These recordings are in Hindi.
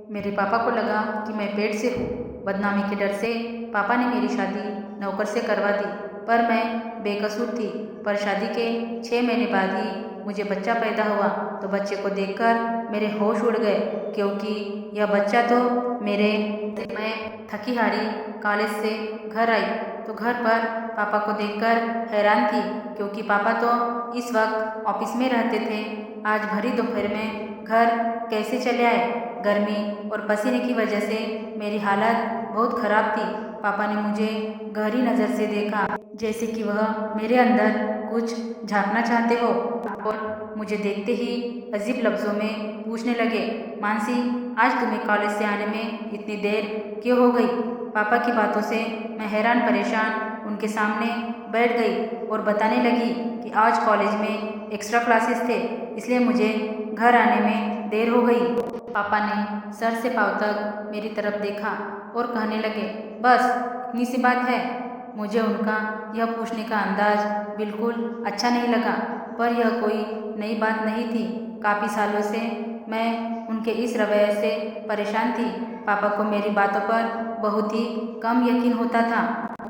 मेरे पापा को लगा कि मैं पेट से हूँ। बदनामी के डर से पापा ने मेरी शादी नौकर से करवा दी, पर मैं बेकसूर थी। पर शादी के 6 महीने बाद ही मुझे बच्चा पैदा हुआ तो बच्चे को देखकर मेरे होश उड़ गए, क्योंकि यह बच्चा तो मेरे। मैं थकी हारी कॉलेज से घर आई तो घर पर पापा को देखकर हैरान थी, क्योंकि पापा तो इस वक्त ऑफिस में रहते थे। आज भरी दोपहर में घर कैसे चले आए? गर्मी और पसीने की वजह से मेरी हालत बहुत खराब थी। पापा ने मुझे गहरी नज़र से देखा, जैसे कि वह मेरे अंदर कुछ झांकना चाहते हो, और मुझे देखते ही अजीब लफ्ज़ों में पूछने लगे, मानसी, आज तुम्हें कॉलेज से आने में इतनी देर क्यों हो गई? पापा की बातों से मैं हैरान परेशान उनके सामने बैठ गई और बताने लगी कि आज कॉलेज में एक्स्ट्रा क्लासेस थे, इसलिए मुझे घर आने में देर हो गई। पापा ने सर से पाँव तक मेरी तरफ देखा और कहने लगे, बस इतनी सी बात है। मुझे उनका यह पूछने का अंदाज बिल्कुल अच्छा नहीं लगा, पर यह कोई नई बात नहीं थी। काफ़ी सालों से मैं उनके इस रवैये से परेशान थी। पापा को मेरी बातों पर बहुत ही कम यकीन होता था।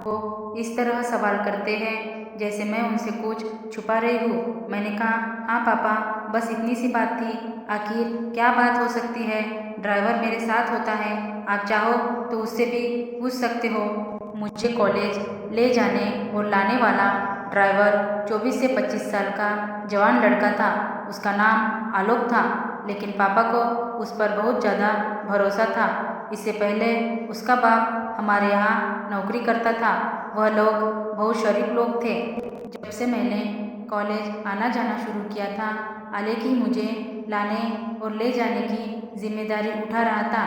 वो इस तरह सवाल करते हैं जैसे मैं उनसे कुछ छुपा रही हूँ। मैंने कहा, हाँ पापा, बस इतनी सी बात थी। आखिर क्या बात हो सकती है? ड्राइवर मेरे साथ होता है, आप चाहो तो उससे भी पूछ सकते हो। मुझे कॉलेज ले जाने और लाने वाला ड्राइवर 24 से 25 साल का जवान लड़का था। उसका नाम आलोक था, लेकिन पापा को उस पर बहुत ज़्यादा भरोसा था। इससे पहले उसका बाप हमारे यहाँ नौकरी करता था। वह लोग बहुत शरीफ लोग थे। जब से मैंने कॉलेज आना जाना शुरू किया था, आलोक ही मुझे लाने और ले जाने की जिम्मेदारी उठा रहा था।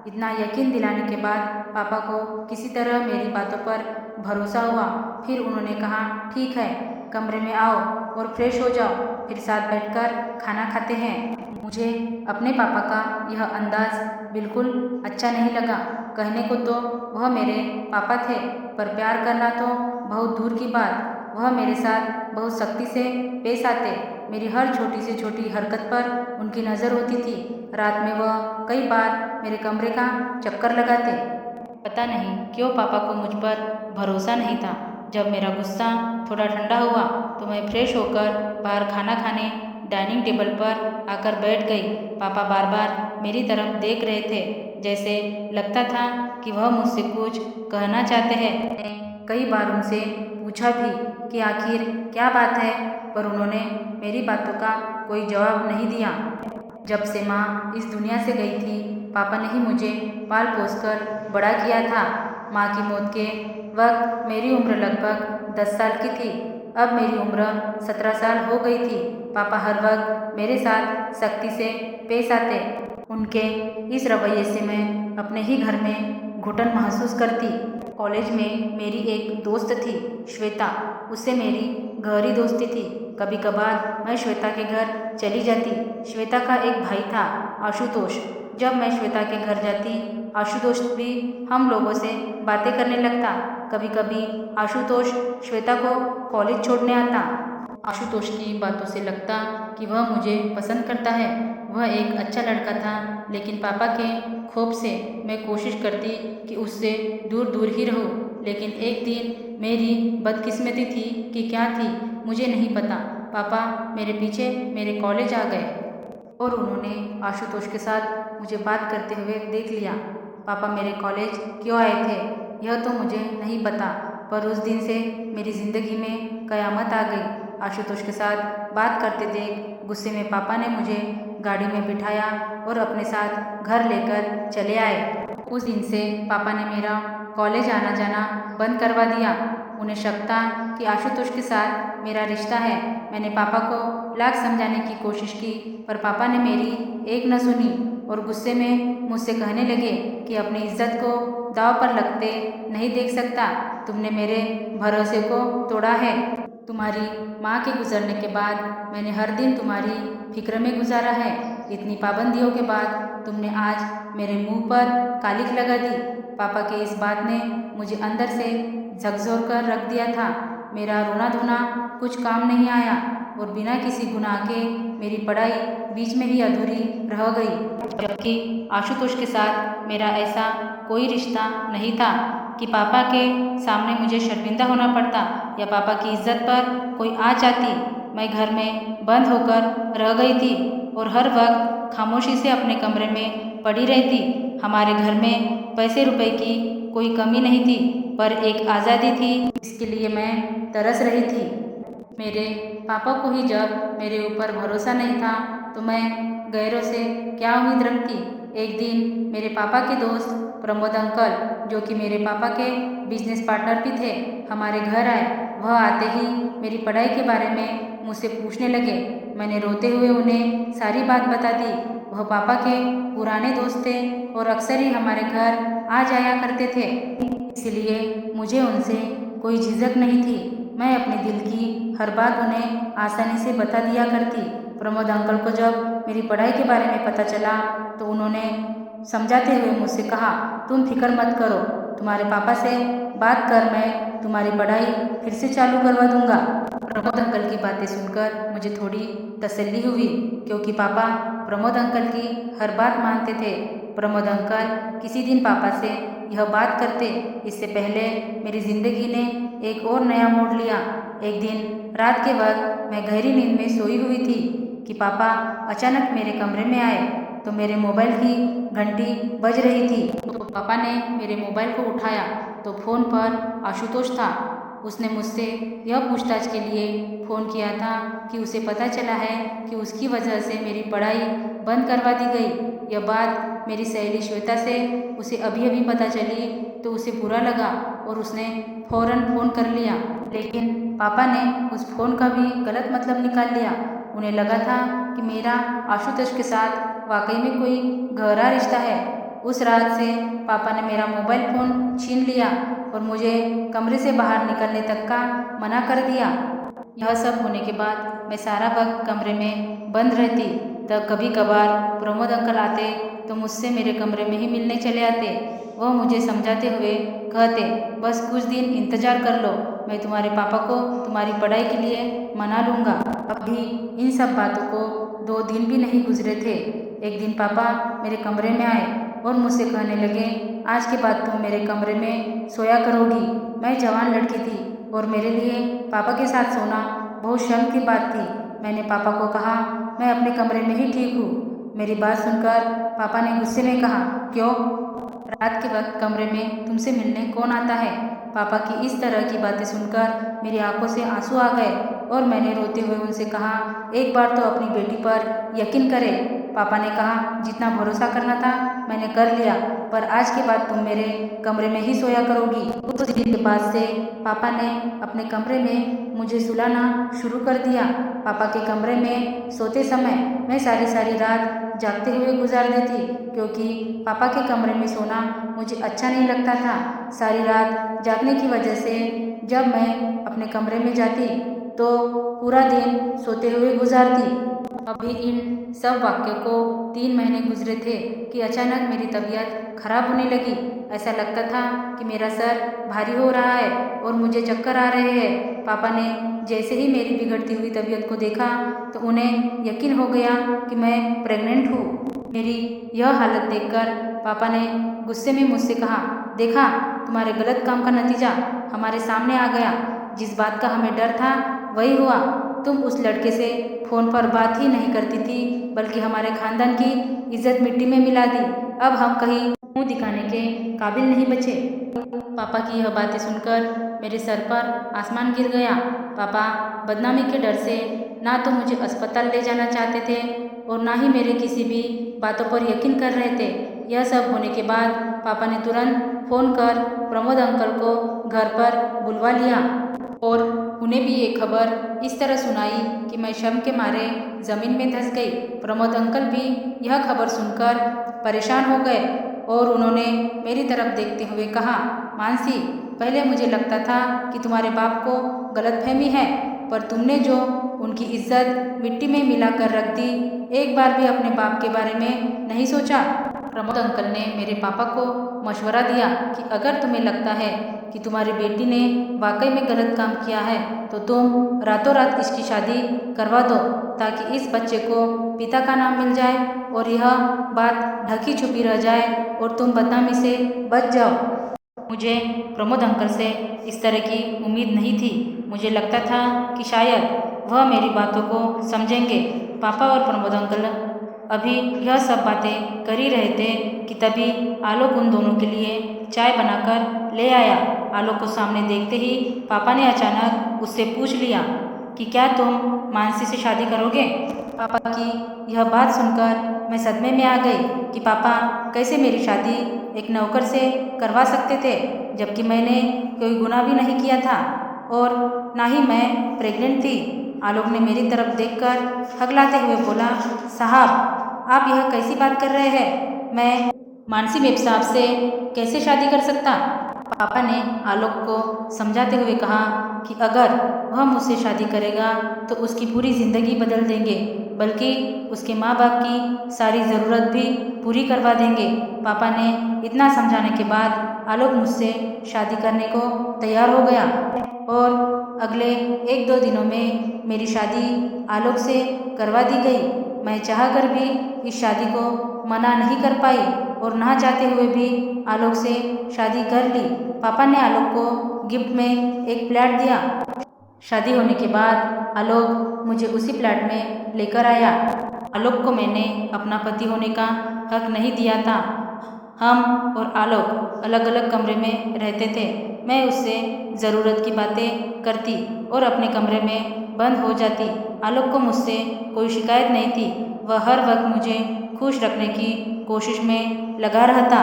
इतना यकीन दिलाने के बाद पापा को किसी तरह मेरी बातों पर भरोसा हुआ। फिर उन्होंने कहा, ठीक है, कमरे में आओ और फ्रेश हो जाओ, फिर साथ बैठकर खाना खाते हैं। मुझे अपने पापा का यह अंदाज बिल्कुल अच्छा नहीं लगा। कहने को तो वह मेरे पापा थे, पर प्यार करना तो बहुत दूर की बात। वह मेरे साथ बहुत सख्ती से पेश आते। मेरी हर छोटी से छोटी हरकत पर उनकी नज़र होती थी। रात में वह कई बार मेरे कमरे का चक्कर लगाते। पता नहीं क्यों पापा को मुझ पर भरोसा नहीं था। जब मेरा गुस्सा थोड़ा ठंडा हुआ तो मैं फ्रेश होकर बाहर खाना खाने डाइनिंग टेबल पर आकर बैठ गई। पापा बार बार मेरी तरफ देख रहे थे, जैसे लगता था कि वह मुझसे कुछ कहना चाहते हैं। मैंने कई बार उनसे पूछा भी कि आखिर क्या बात है, पर उन्होंने मेरी बातों का कोई जवाब नहीं दिया। जब से माँ इस दुनिया से गई थी, पापा ने ही मुझे पाल पोस कर बड़ा किया था। माँ की मौत के वक्त मेरी उम्र लगभग 10 साल की थी। अब मेरी उम्र 17 साल हो गई थी। पापा हर वक्त मेरे साथ सख्ती से पेश आते। उनके इस रवैये से मैं अपने ही घर में घुटन महसूस करती। कॉलेज में मेरी एक दोस्त थी, श्वेता। उससे मेरी गहरी दोस्ती थी। कभी कभार मैं श्वेता के घर चली जाती। श्वेता का एक भाई था, आशुतोष। जब मैं श्वेता के घर जाती, आशुतोष भी हम लोगों से बातें करने लगता। कभी कभी आशुतोष श्वेता को कॉलेज छोड़ने आता। आशुतोष की बातों से लगता कि वह मुझे पसंद करता है। वह एक अच्छा लड़का था, लेकिन पापा के खौफ से मैं कोशिश करती कि उससे दूर दूर ही रहूं। लेकिन एक दिन मेरी बदकिस्मती थी कि क्या थी मुझे नहीं पता। पापा मेरे पीछे मेरे कॉलेज आ गए और उन्होंने आशुतोष के साथ मुझे बात करते हुए देख लिया। पापा मेरे कॉलेज क्यों आए थे यह तो मुझे नहीं पता, पर उस दिन से मेरी ज़िंदगी में कयामत आ गई। आशुतोष के साथ बात करते देख गुस्से में पापा ने मुझे गाड़ी में बिठाया और अपने साथ घर लेकर चले आए। उस दिन से पापा ने मेरा कॉलेज आना जाना बंद करवा दिया। उन्हें शक था कि आशुतोष के साथ मेरा रिश्ता है। मैंने पापा को लाख समझाने की कोशिश की, पर पापा ने मेरी एक न सुनी और गुस्से में मुझसे कहने लगे कि अपनी इज्जत को दांव पर लगते नहीं देख सकता। तुमने मेरे भरोसे को तोड़ा है। तुम्हारी माँ के गुजरने के बाद मैंने हर दिन तुम्हारी फिक्र में गुजारा है। इतनी पाबंदियों के बाद तुमने आज मेरे मुंह पर कालिख लगा दी। पापा के इस बात ने मुझे अंदर से झकझोर कर रख दिया था। मेरा रोना धोना कुछ काम नहीं आया और बिना किसी गुनाह के मेरी पढ़ाई बीच में ही अधूरी रह गई। जबकि आशुतोष के साथ मेरा ऐसा कोई रिश्ता नहीं था कि पापा के सामने मुझे शर्मिंदा होना पड़ता या पापा की इज्जत पर कोई आँच आती। मैं घर में बंद होकर रह गई थी और हर वक्त खामोशी से अपने कमरे में पड़ी रहती। हमारे घर में पैसे रुपए की कोई कमी नहीं थी, पर एक आज़ादी थी जिसके लिए मैं तरस रही थी। मेरे पापा को ही जब मेरे ऊपर भरोसा नहीं था तो मैं गैरों से क्या उम्मीद रखती। एक दिन मेरे पापा के दोस्त प्रमोद अंकल, जो कि मेरे पापा के बिजनेस पार्टनर भी थे, हमारे घर आए। वह आते ही मेरी पढ़ाई के बारे में मुझसे पूछने लगे। मैंने रोते हुए उन्हें सारी बात बता दी। वह पापा के पुराने दोस्त थे और अक्सर ही हमारे घर आ जाया करते थे, इसलिए मुझे उनसे कोई झिझक नहीं थी। मैं अपने दिल की हर बात उन्हें आसानी से बता दिया करती। प्रमोद अंकल को जब मेरी पढ़ाई के बारे में पता चला तो उन्होंने समझाते हुए मुझसे कहा, तुम फिक्र मत करो, तुम्हारे पापा से बात कर मैं तुम्हारी पढ़ाई फिर से चालू करवा दूंगा। प्रमोद अंकल की बातें सुनकर मुझे थोड़ी तसल्ली हुई, क्योंकि पापा प्रमोद अंकल की हर बात मानते थे। प्रमोद अंकल किसी दिन पापा से यह बात करते। इससे पहले मेरी जिंदगी ने एक और नया मोड़ लिया। एक दिन रात के वक्त मैं गहरी नींद में सोई हुई थी कि पापा अचानक मेरे कमरे में आए तो मेरे मोबाइल की घंटी बज रही थी। तो पापा ने मेरे मोबाइल को उठाया तो फ़ोन पर आशुतोष था। उसने मुझसे यह पूछताछ के लिए फ़ोन किया था कि उसे पता चला है कि उसकी वजह से मेरी पढ़ाई बंद करवा दी गई। यह बात मेरी सहेली श्वेता से उसे अभी अभी पता चली तो उसे बुरा लगा और उसने फ़ौरन फ़ोन कर लिया। लेकिन पापा ने उस फ़ोन का भी गलत मतलब निकाल लिया। उन्हें लगा था कि मेरा आशुतोष के साथ वाकई में कोई गहरा रिश्ता है। उस रात से पापा ने मेरा मोबाइल फ़ोन छीन लिया और मुझे कमरे से बाहर निकलने तक का मना कर दिया। यह सब होने के बाद मैं सारा वक्त कमरे में बंद रहती। तब कभी कभार प्रमोद अंकल आते तो मुझसे मेरे कमरे में ही मिलने चले आते। वह मुझे समझाते हुए कहते, बस कुछ दिन इंतज़ार कर लो, मैं तुम्हारे पापा को तुम्हारी पढ़ाई के लिए मना लूँगा। अभी इन सब बातों को 2 दिन भी नहीं गुजरे थे। एक दिन पापा मेरे कमरे में आए और मुझसे कहने लगे, आज के बाद तुम मेरे कमरे में सोया करोगी। मैं जवान लड़की थी और मेरे लिए पापा के साथ सोना बहुत शर्म की बात थी। मैंने पापा को कहा, मैं अपने कमरे में ही ठीक हूँ। मेरी बात सुनकर पापा ने गुस्से में कहा, क्यों? रात के वक्त कमरे में तुमसे मिलने कौन आता है? पापा की इस तरह की बातें सुनकर मेरी आंखों से आंसू आ गए और मैंने रोते हुए उनसे कहा, एक बार तो अपनी बेटी पर यकीन करें। पापा ने कहा, जितना भरोसा करना था मैंने कर लिया, पर आज के बाद तुम मेरे कमरे में ही सोया करोगी। उस दिन के बाद से पापा ने अपने कमरे में मुझे सुलाना शुरू कर दिया। पापा के कमरे में सोते समय मैं सारी रात जागते हुए गुजार देती, क्योंकि पापा के कमरे में सोना मुझे अच्छा नहीं लगता था। सारी रात जागने की वजह से जब मैं अपने कमरे में जाती तो पूरा दिन सोते हुए गुजारती। अभी इन सब वाक्यों को 3 महीने गुजरे थे कि अचानक मेरी तबीयत खराब होने लगी। ऐसा लगता था कि मेरा सर भारी हो रहा है और मुझे चक्कर आ रहे हैं। पापा ने जैसे ही मेरी बिगड़ती हुई तबीयत को देखा तो उन्हें यकीन हो गया कि मैं प्रेग्नेंट हूँ। मेरी यह हालत देखकर पापा ने गुस्से में मुझसे कहा, देखा, तुम्हारे गलत काम का नतीजा हमारे सामने आ गया। जिस बात का हमें डर था वही हुआ। तुम उस लड़के से फ़ोन पर बात ही नहीं करती थी, बल्कि हमारे खानदान की इज्जत मिट्टी में मिला दी। अब हम कहीं मुंह दिखाने के काबिल नहीं बचे। पापा की यह बातें सुनकर मेरे सर पर आसमान गिर गया। पापा बदनामी के डर से ना तो मुझे अस्पताल ले जाना चाहते थे और ना ही मेरे किसी भी बातों पर यकीन कर रहे थे। यह सब होने के बाद पापा ने तुरंत फ़ोन कर प्रमोद अंकल को घर पर बुलवा लिया और उन्हें भी ये खबर इस तरह सुनाई कि मैं शर्म के मारे ज़मीन में धंस गई। प्रमोद अंकल भी यह खबर सुनकर परेशान हो गए और उन्होंने मेरी तरफ देखते हुए कहा, मानसी, पहले मुझे लगता था कि तुम्हारे बाप को गलतफहमी है, पर तुमने जो उनकी इज्जत मिट्टी में मिला कर रख दी, एक बार भी अपने बाप के बारे में नहीं सोचा। प्रमोद अंकल ने मेरे पापा को मशवरा दिया कि अगर तुम्हें लगता है कि तुम्हारी बेटी ने वाकई में गलत काम किया है तो तुम रातों रात इसकी शादी करवा दो, ताकि इस बच्चे को पिता का नाम मिल जाए और यह बात ढकी छुपी रह जाए और तुम बदनामी से बच जाओ। मुझे प्रमोद अंकल से इस तरह की उम्मीद नहीं थी। मुझे लगता था कि शायद वह मेरी बातों को समझेंगे। पापा और प्रमोद अंकल अभी यह सब बातें कर ही रहे थे कि तभी आलोक उन दोनों के लिए चाय बनाकर ले आया। आलोक को सामने देखते ही पापा ने अचानक उससे पूछ लिया कि क्या तुम मानसी से शादी करोगे। पापा की यह बात सुनकर मैं सदमे में आ गई कि पापा कैसे मेरी शादी एक नौकर से करवा सकते थे, जबकि मैंने कोई गुनाह भी नहीं किया था और ना ही मैं प्रेग्नेंट थी। आलोक ने मेरी तरफ देखकर हगलाते हुए बोला, साहब आप यह कैसी बात कर रहे हैं, मैं मानसी मेम साहब से कैसे शादी कर सकता। पापा ने आलोक को समझाते हुए कहा कि अगर वह मुझसे शादी करेगा तो उसकी पूरी ज़िंदगी बदल देंगे, बल्कि उसके माँ बाप की सारी ज़रूरत भी पूरी करवा देंगे। पापा ने इतना समझाने के बाद आलोक मुझसे शादी करने को तैयार हो गया और अगले 1-2 दिनों में मेरी शादी आलोक से करवा दी गई। मैं चाहकर भी इस शादी को मना नहीं कर पाई और ना चाहते हुए भी आलोक से शादी कर ली। पापा ने आलोक को गिफ्ट में एक फ्लैट दिया। शादी होने के बाद आलोक मुझे उसी फ्लैट में लेकर आया। आलोक को मैंने अपना पति होने का हक नहीं दिया था। हम और आलोक अलग अलग कमरे में रहते थे। मैं उससे ज़रूरत की बातें करती और अपने कमरे में बंद हो जाती। आलोक को मुझसे कोई शिकायत नहीं थी। वह हर वक्त मुझे खुश रखने की कोशिश में लगा रहता।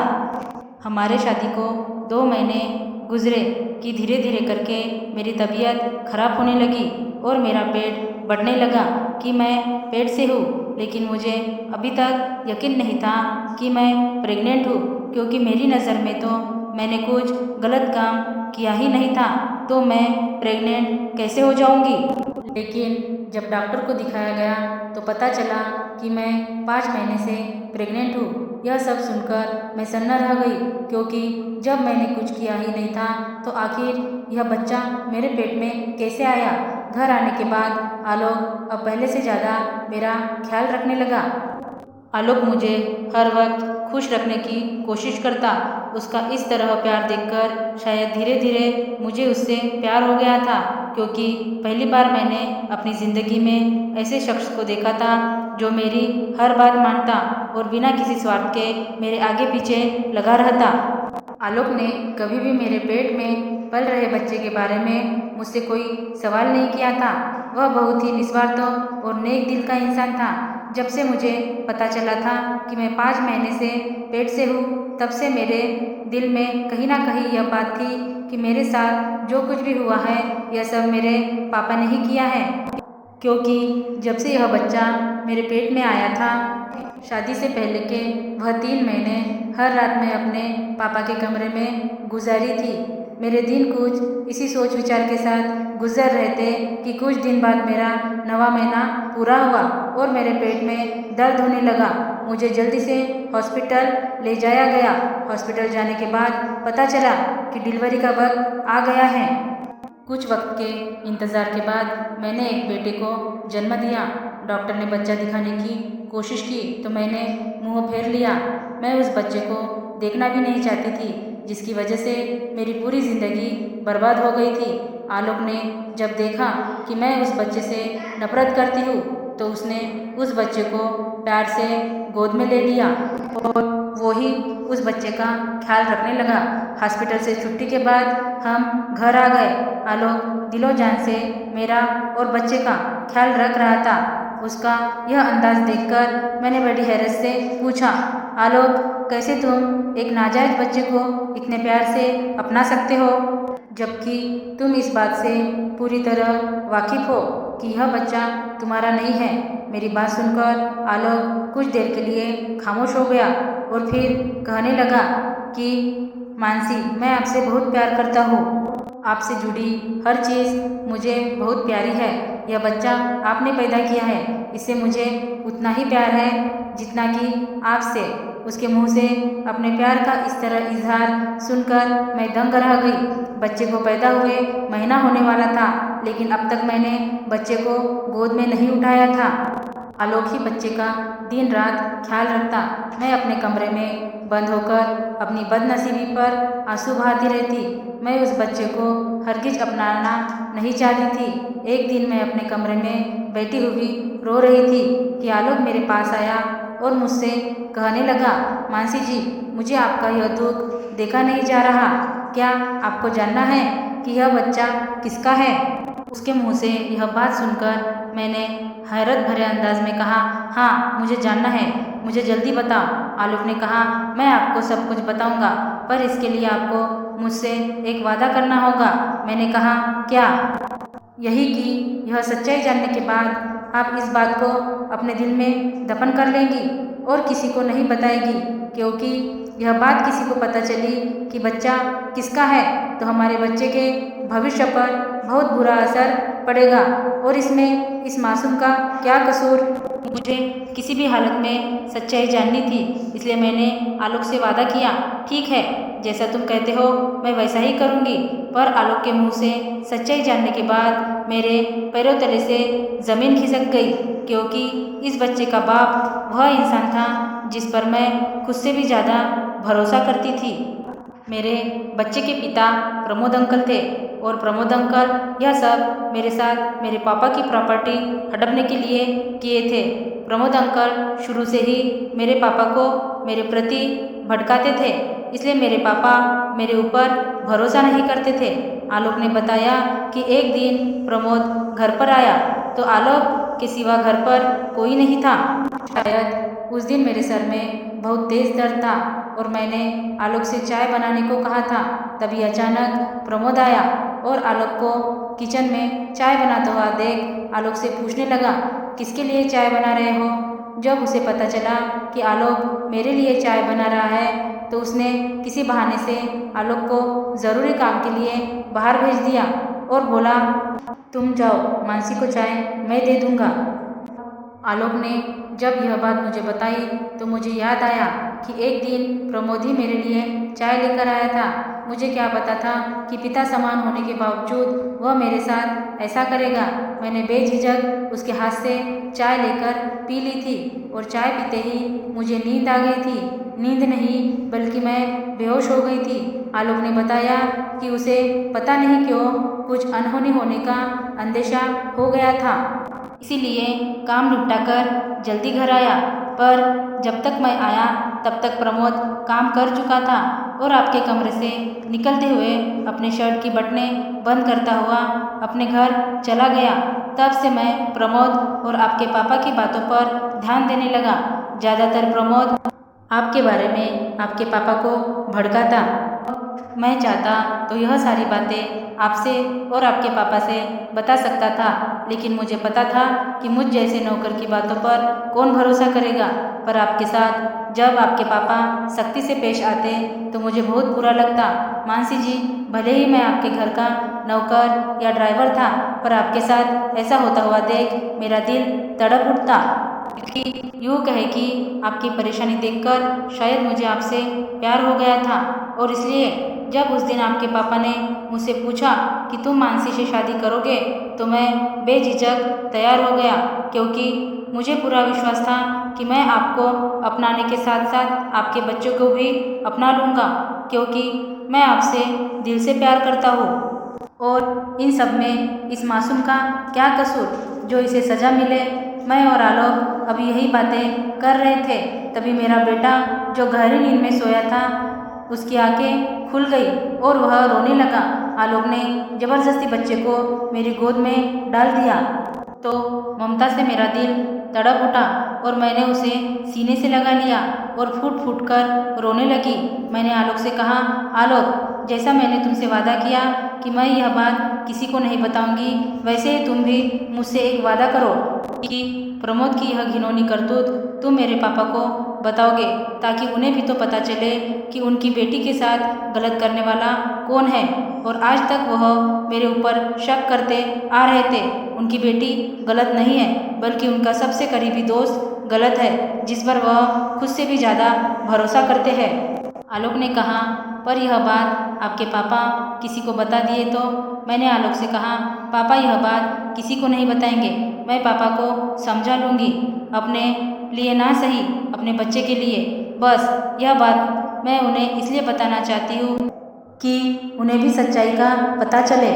हमारे शादी को 2 महीने गुजरे कि धीरे धीरे करके मेरी तबीयत खराब होने लगी और मेरा पेट बढ़ने लगा कि मैं पेट से हूँ, लेकिन मुझे अभी तक यकीन नहीं था कि मैं प्रेग्नेंट हूँ, क्योंकि मेरी नज़र में तो मैंने कुछ गलत काम किया ही नहीं था, तो मैं प्रेग्नेंट कैसे हो जाऊँगी। लेकिन जब डॉक्टर को दिखाया गया तो पता चला कि मैं 5 महीने से प्रेग्नेंट हूँ। यह सब सुनकर मैं सन्ना रह गई, क्योंकि जब मैंने कुछ किया ही नहीं था तो आखिर यह बच्चा मेरे पेट में कैसे आया। घर आने के बाद आलोक अब पहले से ज़्यादा मेरा ख्याल रखने लगा। आलोक मुझे हर वक्त खुश रखने की कोशिश करता। उसका इस तरह प्यार देखकर शायद धीरे धीरे मुझे उससे प्यार हो गया था, क्योंकि पहली बार मैंने अपनी ज़िंदगी में ऐसे शख्स को देखा था जो मेरी हर बात मानता और बिना किसी स्वार्थ के मेरे आगे पीछे लगा रहता। आलोक ने कभी भी मेरे पेट में पल रहे बच्चे के बारे में मुझसे कोई सवाल नहीं किया था। वह बहुत ही निस्वार्थ और नेक दिल का इंसान था। जब से मुझे पता चला था कि मैं 5 महीने से पेट से हूँ, तब से मेरे दिल में कहीं ना कहीं यह बात थी कि मेरे साथ जो कुछ भी हुआ है यह सब मेरे पापा ने ही किया है, क्योंकि जब से यह बच्चा मेरे पेट में आया था, शादी से पहले के वह 3 महीने हर रात मैं अपने पापा के कमरे में गुजारी थी। मेरे दिन कुछ इसी सोच विचार के साथ गुजर रहे थे कि कुछ दिन बाद मेरा 9वां महीना पूरा हुआ और मेरे पेट में दर्द होने लगा। मुझे जल्दी से हॉस्पिटल ले जाया गया। हॉस्पिटल जाने के बाद पता चला कि डिलीवरी का वक्त आ गया है। कुछ वक्त के इंतज़ार के बाद मैंने एक बेटे को जन्म दिया। डॉक्टर ने बच्चा दिखाने की कोशिश की तो मैंने मुंह फेर लिया। मैं उस बच्चे को देखना भी नहीं चाहती थी, जिसकी वजह से मेरी पूरी ज़िंदगी बर्बाद हो गई थी। आलोक ने जब देखा कि मैं उस बच्चे से नफरत करती हूँ तो उसने उस बच्चे को प्यार से गोद में ले लिया और वो ही उस बच्चे का ख्याल रखने लगा। हॉस्पिटल से छुट्टी के बाद हम घर आ गए। आलोक दिलो जान से मेरा और बच्चे का ख्याल रख रहा था। उसका यह अंदाज देखकर मैंने बड़ी हैरत से पूछा, आलोक कैसे तुम एक नाजायज बच्चे को इतने प्यार से अपना सकते हो, जबकि तुम इस बात से पूरी तरह वाकिफ हो कि यह बच्चा तुम्हारा नहीं है। मेरी बात सुनकर आलोक कुछ देर के लिए खामोश हो गया और फिर कहने लगा कि मानसी, मैं आपसे बहुत प्यार करता हूँ। आपसे जुड़ी हर चीज़ मुझे बहुत प्यारी है। यह बच्चा आपने पैदा किया है, इससे मुझे उतना ही प्यार है जितना कि आपसे। उसके मुंह से अपने प्यार का इस तरह इजहार सुनकर मैं दंग रह गई। बच्चे को पैदा हुए महीना होने वाला था, लेकिन अब तक मैंने बच्चे को गोद में नहीं उठाया था। आलोक ही बच्चे का दिन रात ख्याल रखता। मैं अपने कमरे में बंद होकर अपनी बदनसीबी पर आंसू बहाती रहती। मैं उस बच्चे को हरगिज अपनाना नहीं चाहती थी। एक दिन मैं अपने कमरे में बैठी हुई रो रही थी कि आलोक मेरे पास आया और मुझसे कहने लगा, मानसी जी, मुझे आपका यह दुख देखा नहीं जा रहा। क्या आपको जानना है कि यह बच्चा किसका है? उसके मुंह से यह बात सुनकर मैंने हैरत भरे अंदाज में कहा, हाँ, मुझे जानना है, मुझे जल्दी बताओ। आलोक ने कहा, मैं आपको सब कुछ बताऊंगा, पर इसके लिए आपको मुझसे एक वादा करना होगा। मैंने कहा, क्या? यही कि यह सच्चाई जानने के बाद आप इस बात को अपने दिल में दफन कर लेंगी और किसी को नहीं बताएगी, क्योंकि यह बात किसी को पता चली कि बच्चा किसका है तो हमारे बच्चे के भविष्य पर बहुत बुरा असर पड़ेगा। और इसमें इस मासूम का क्या कसूर? मुझे किसी भी हालत में सच्चाई जाननी थी, इसलिए मैंने आलोक से वादा किया, ठीक है, जैसा तुम कहते हो मैं वैसा ही करूँगी। पर आलोक के मुंह से सच्चाई जानने के बाद मेरे पैरों तले से जमीन खिसक गई, क्योंकि इस बच्चे का बाप वह इंसान था जिस पर मैं खुद से भी ज़्यादा भरोसा करती थी। मेरे बच्चे के पिता प्रमोद अंकल थे और प्रमोद अंकल यह सब मेरे साथ मेरे पापा की प्रॉपर्टी हड़पने के लिए किए थे। प्रमोद अंकल शुरू से ही मेरे पापा को मेरे प्रति भटकाते थे, इसलिए मेरे पापा मेरे ऊपर भरोसा नहीं करते थे। आलोक ने बताया कि एक दिन प्रमोद घर पर आया तो आलोक के सिवा घर पर कोई नहीं था। शायद उस दिन मेरे सर में बहुत तेज दर्द था और मैंने आलोक से चाय बनाने को कहा था। तभी अचानक प्रमोद आया और आलोक को किचन में चाय बनाता हुआ देख आलोक से पूछने लगा, किसके लिए चाय बना रहे हो? जब उसे पता चला कि आलोक मेरे लिए चाय बना रहा है तो उसने किसी बहाने से आलोक को ज़रूरी काम के लिए बाहर भेज दिया और बोला, तुम जाओ, मानसी को चाय मैं दे दूँगा। आलोक ने जब यह बात मुझे बताई तो मुझे याद आया कि एक दिन प्रमोद ही मेरे लिए चाय लेकर आया था। मुझे क्या पता था कि पिता समान होने के बावजूद वह मेरे साथ ऐसा करेगा। मैंने बेझिझक उसके हाथ से चाय लेकर पी ली थी और चाय पीते ही मुझे नींद आ गई थी। नींद नहीं बल्कि मैं बेहोश हो गई थी। आलोक ने बताया कि उसे पता नहीं क्यों कुछ अनहोनी होने का अंदेशा हो गया था, इसीलिए काम निपटाकर जल्दी घर आया। पर जब तक मैं आया तब तक प्रमोद काम कर चुका था और आपके कमरे से निकलते हुए अपने शर्ट की बटनें बंद करता हुआ अपने घर चला गया। तब से मैं प्रमोद और आपके पापा की बातों पर ध्यान देने लगा। ज़्यादातर प्रमोद आपके बारे में आपके पापा को भड़काता। मैं चाहता तो यह सारी बातें आपसे और आपके पापा से बता सकता था, लेकिन मुझे पता था कि मुझ जैसे नौकर की बातों पर कौन भरोसा करेगा। पर आपके साथ जब आपके पापा सख्ती से पेश आते तो मुझे बहुत बुरा लगता। मानसी जी, भले ही मैं आपके घर का नौकर या ड्राइवर था, पर आपके साथ ऐसा होता हुआ देख मेरा दिल तड़प उठता। कि यूँ कहे कि आपकी परेशानी देखकर शायद मुझे आपसे प्यार हो गया था और इसलिए जब उस दिन आपके पापा ने मुझसे पूछा कि तुम मानसी से शादी करोगे तो मैं बेझिझक तैयार हो गया, क्योंकि मुझे पूरा विश्वास था कि मैं आपको अपनाने के साथ साथ आपके बच्चों को भी अपना लूँगा, क्योंकि मैं आपसे दिल से प्यार करता हूँ। और इन सब में इस मासूम का क्या कसूर जो इसे सज़ा मिले? मैं और आलोक अभी यही बातें कर रहे थे, तभी मेरा बेटा जो गहरी नींद में सोया था उसकी आंखें खुल गई और वह रोने लगा। आलोक ने जबरदस्ती बच्चे को मेरी गोद में डाल दिया तो ममता से मेरा दिल तड़प उठा और मैंने उसे सीने से लगा लिया और फूट फूट कर रोने लगी। मैंने आलोक से कहा, आलोक, जैसा मैंने तुमसे वादा किया कि मैं यह बात किसी को नहीं बताऊंगी, वैसे ही तुम भी मुझसे एक वादा करो कि प्रमोद की यह घिनौनी करतूत तुम मेरे पापा को बताओगे, ताकि उन्हें भी तो पता चले कि उनकी बेटी के साथ गलत करने वाला कौन है। और आज तक वह मेरे ऊपर शक करते आ रहे थे। उनकी बेटी गलत नहीं है, बल्कि उनका सबसे करीबी दोस्त गलत है, जिस पर वह खुद से भी ज़्यादा भरोसा करते हैं। आलोक ने कहा, पर यह बात आपके पापा किसी को बता दिए तो? मैंने आलोक से कहा, पापा यह बात किसी को नहीं बताएंगे। मैं पापा को समझा लूँगी, अपने लिए ना सही, अपने बच्चे के लिए। बस यह बात मैं उन्हें इसलिए बताना चाहती हूँ कि उन्हें भी सच्चाई का पता चले।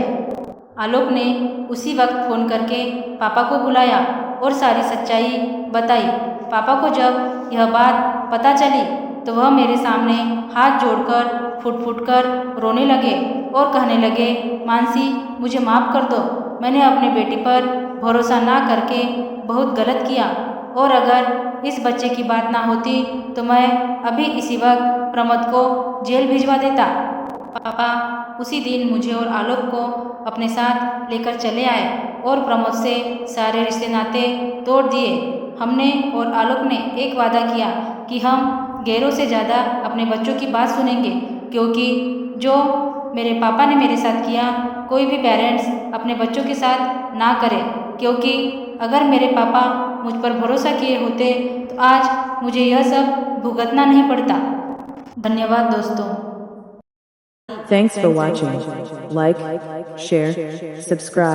आलोक ने उसी वक्त फ़ोन करके पापा को बुलाया और सारी सच्चाई बताई। पापा को जब यह बात पता चली तो वह मेरे सामने हाथ जोड़कर फुट फुट कर रोने लगे और कहने लगे, मानसी मुझे माफ़ कर दो, मैंने अपनी बेटी पर भरोसा ना करके बहुत गलत किया, और अगर इस बच्चे की बात ना होती तो मैं अभी इसी वक्त प्रमोद को जेल भिजवा देता। पापा उसी दिन मुझे और आलोक को अपने साथ लेकर चले आए और प्रमोद से सारे रिश्ते नाते तोड़ दिए। हमने और आलोक ने एक वादा किया कि हम गैरों से ज़्यादा अपने बच्चों की बात सुनेंगे, क्योंकि जो मेरे पापा ने मेरे साथ किया कोई भी पेरेंट्स अपने बच्चों के साथ ना करे, क्योंकि अगर मेरे पापा मुझ पर भरोसा किए होते तो आज मुझे यह सब भुगतना नहीं पड़ता। धन्यवाद दोस्तों। Thanks for watching. Like, share, subscribe.